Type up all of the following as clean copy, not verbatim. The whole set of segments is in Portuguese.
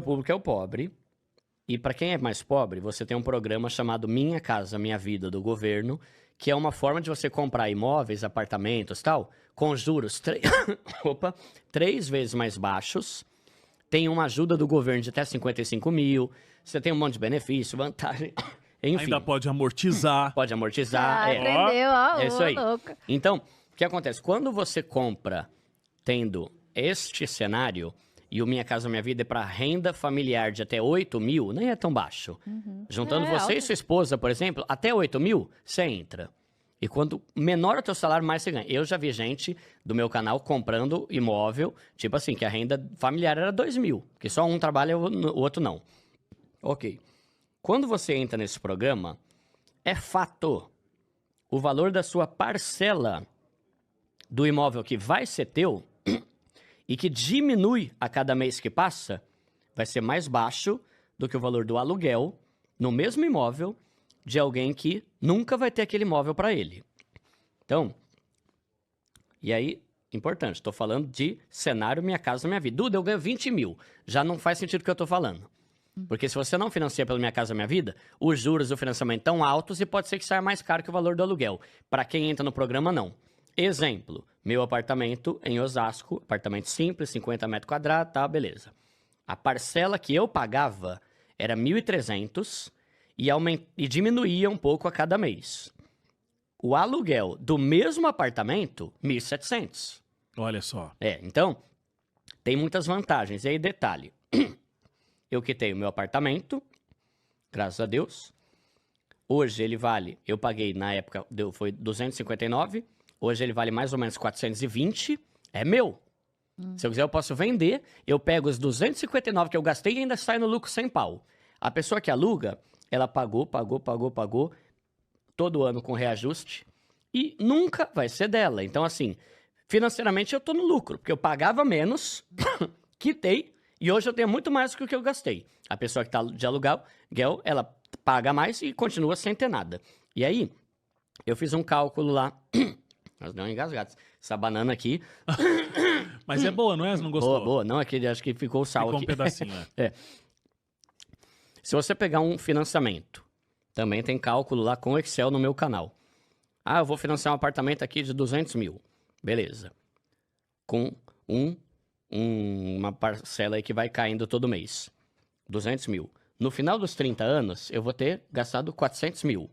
público é o pobre. E para quem é mais pobre, você tem um programa chamado Minha Casa Minha Vida do governo, que é uma forma de você comprar imóveis, apartamentos, tal, com juros 3 vezes mais baixos. Tem uma ajuda do governo de até 55 mil. Você tem um monte de benefício, vantagem. Enfim. Ainda pode amortizar. Pode amortizar. Aprendeu, ó. É isso aí. Louca. Então, o que acontece? Quando você compra tendo este cenário, e o Minha Casa Minha Vida é para renda familiar de até 8 mil, nem é tão baixo. Juntando você e sua esposa, por exemplo, até 8 mil, você entra. E quanto menor o teu salário, mais você ganha. Eu já vi gente do meu canal comprando imóvel, tipo assim, que a renda familiar era 2 mil, que só um trabalha, o outro não. Ok. Quando você entra nesse programa, é fato, o valor da sua parcela do imóvel que vai ser teu e que diminui a cada mês que passa, vai ser mais baixo do que o valor do aluguel no mesmo imóvel de alguém que nunca vai ter aquele imóvel para ele. Então, e aí, importante, estou falando de cenário Minha Casa Minha Vida. Duda, eu ganho 20 mil. Já não faz sentido o que eu estou falando. Porque se você não financia pelo Minha Casa Minha Vida, os juros do financiamento estão altos e pode ser que saia mais caro que o valor do aluguel. Para quem entra no programa, não. Exemplo, meu apartamento em Osasco, apartamento simples, 50 metros quadrados, tá, beleza. A parcela que eu pagava era 1.300 e diminuía um pouco a cada mês. O aluguel do mesmo apartamento, 1.700. Olha só. Então, tem muitas vantagens. E aí, detalhe. Eu quitei o meu apartamento, graças a Deus. Hoje ele vale, eu paguei na época, foi 259. Hoje ele vale mais ou menos 420. É meu. Se eu quiser, eu posso vender. Eu pego os 259 que eu gastei e ainda sai no lucro 100 pau. A pessoa que aluga, ela pagou todo ano com reajuste e nunca vai ser dela. Então, assim, financeiramente eu tô no lucro, porque eu pagava menos, quitei, e hoje eu tenho muito mais do que o que eu gastei. A pessoa que tá de aluguel, ela paga mais e continua sem ter nada. E aí, eu fiz um cálculo lá. Nós deu uma engasgada. Essa banana aqui. Mas é boa, não é? Você não gostou? Boa. Não, acho que ficou o sal Ficou aqui. um pedacinho, Se você pegar um financiamento, também tem cálculo lá com Excel no meu canal. Eu vou financiar um apartamento aqui de 200 mil. Beleza. Com uma parcela aí que vai caindo todo mês. 200 mil. No final dos 30 anos, eu vou ter gastado 400 mil.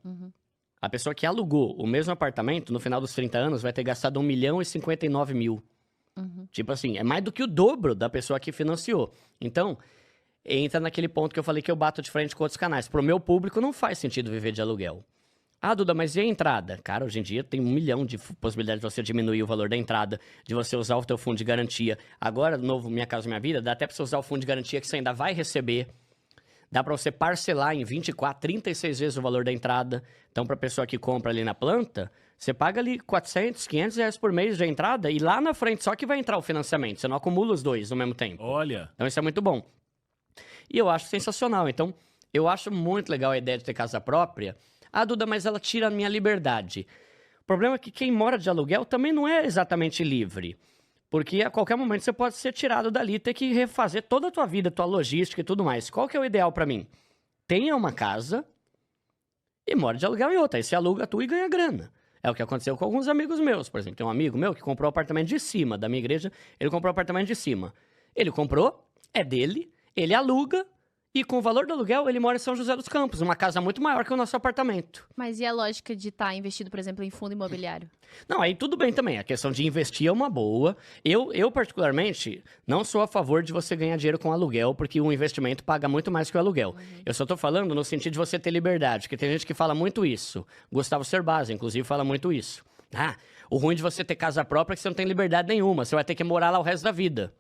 A pessoa que alugou o mesmo apartamento, no final dos 30 anos, vai ter gastado 1.059.000. Tipo assim, é mais do que o dobro da pessoa que financiou. Então, entra naquele ponto que eu falei que eu bato de frente com outros canais. Pro meu público, não faz sentido viver de aluguel. Duda, mas e a entrada? Cara, hoje em dia tem 1 milhão de possibilidades de você diminuir o valor da entrada, de você usar o teu fundo de garantia. Agora, novo Minha Casa Minha Vida, dá até pra você usar o fundo de garantia que você ainda vai receber. Dá pra você parcelar em 24, 36 vezes o valor da entrada. Então, pra pessoa que compra ali na planta, você paga ali 400, 500 reais por mês de entrada e lá na frente só que vai entrar o financiamento. Você não acumula os dois no mesmo tempo. Olha. Então, isso é muito bom. E eu acho sensacional. Então, eu acho muito legal a ideia de ter casa própria. Duda, mas ela tira a minha liberdade. O problema é que quem mora de aluguel também não é exatamente livre. Porque a qualquer momento você pode ser tirado dali e ter que refazer toda a tua vida, tua logística e tudo mais. Qual que é o ideal pra mim? Tenha uma casa e mora de aluguel em outra. Aí você aluga tu e ganha grana. É o que aconteceu com alguns amigos meus. Por exemplo, tem um amigo meu que comprou o apartamento de cima da minha igreja. Ele comprou o apartamento de cima. Ele comprou, é dele, ele aluga. E com o valor do aluguel, ele mora em São José dos Campos, uma casa muito maior que o nosso apartamento. Mas e a lógica de estar investido, por exemplo, em fundo imobiliário? Não, aí tudo bem também. A questão de investir é uma boa. Eu particularmente, não sou a favor de você ganhar dinheiro com aluguel, porque o investimento paga muito mais que o aluguel. Eu só tô falando no sentido de você ter liberdade, porque tem gente que fala muito isso. Gustavo Cerbasi, inclusive, fala muito isso. O ruim de você ter casa própria é que você não tem liberdade nenhuma. Você vai ter que morar lá o resto da vida.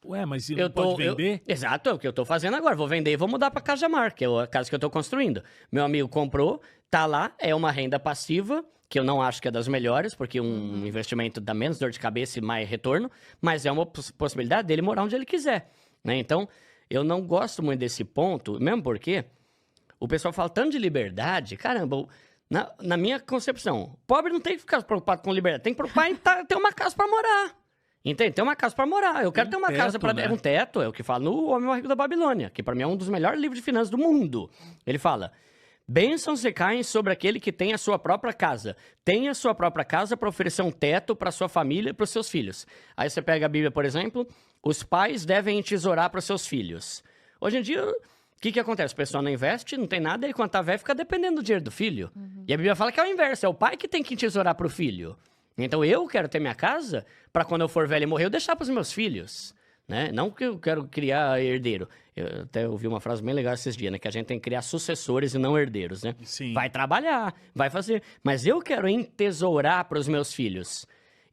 Ué, mas não pode vender? Exato, é o que eu tô fazendo agora. Vou vender e vou mudar pra Cajamar, que é a casa que eu tô construindo. Meu amigo comprou, tá lá, é uma renda passiva, que eu não acho que é das melhores, porque um investimento dá menos dor de cabeça e mais retorno, mas é uma possibilidade dele morar onde ele quiser, né? Então, eu não gosto muito desse ponto, mesmo porque o pessoal fala tanto de liberdade, caramba, na minha concepção, pobre não tem que ficar preocupado com liberdade, tem que preocupar em ter uma casa pra morar. Entende? Tem uma casa pra morar. Eu quero ter uma casa pra... né? É um teto, é o que fala no Homem Mais Rico da Babilônia, que pra mim é um dos melhores livros de finanças do mundo. Ele fala... Bênçãos recaem sobre aquele que tem a sua própria casa. Tenha a sua própria casa para oferecer um teto para sua família e para os seus filhos. Aí você pega a Bíblia, por exemplo, os pais devem entesourar para os seus filhos. Hoje em dia, o que acontece? O pessoal não investe, não tem nada, e quando tá velho, fica dependendo do dinheiro do filho. E a Bíblia fala que é o inverso, é o pai que tem que entesourar para o filho. Então eu quero ter minha casa para quando eu for velho e morrer, eu deixar para os meus filhos. Né? Não que eu quero criar herdeiro. Eu até ouvi uma frase bem legal esses dias, né? Que a gente tem que criar sucessores e não herdeiros, né? Sim. Vai trabalhar, vai fazer. Mas eu quero entesourar para os meus filhos.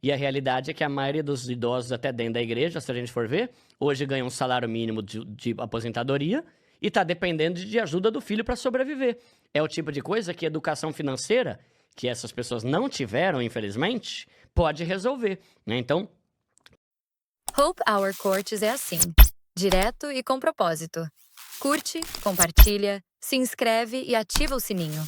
E a realidade é que a maioria dos idosos, até dentro da igreja, se a gente for ver, hoje ganha um salário mínimo de aposentadoria e está dependendo de ajuda do filho para sobreviver. É o tipo de coisa que educação financeira, que essas pessoas não tiveram, infelizmente, pode resolver, né? Então... Hope Hour Cortes é assim, direto e com propósito. Curte, compartilha, se inscreve e ativa o sininho.